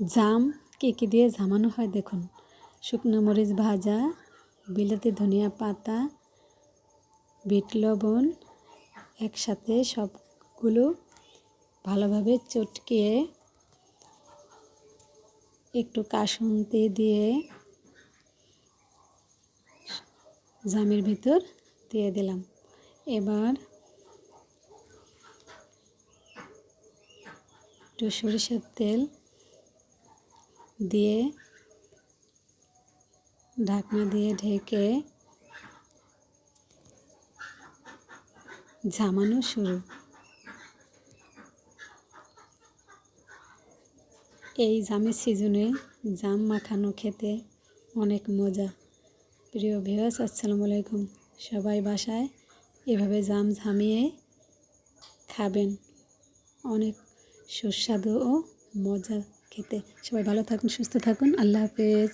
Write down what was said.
জাম কী কী দিয়ে জামানো হয় দেখুন। শুকনো মরিচ ভাজা, বিলাতি ধনিয়া পাতা, বিট লবণ, একসাথে সবগুলো ভালোভাবে চটকিয়ে একটু কাসুন্দি দিয়ে জামের ভিতর দিয়ে দিলাম। এবার একটু সরিষার তেল দিয়ে ঢাকনা দিয়ে ঢেকে জামানো শুরু। এই জামের সিজনে জাম মাখানো খেতে অনেক মজা। প্রিয় ভিউয়ার্স, আসসালামু আলাইকুম। সবাই বাসায় এভাবে জাম ঝামিয়ে খাবেন, অনেক সুস্বাদু ও মজা খেতে। সবাই ভালো থাকুন, সুস্থ থাকুন। আল্লাহ হাফেজ।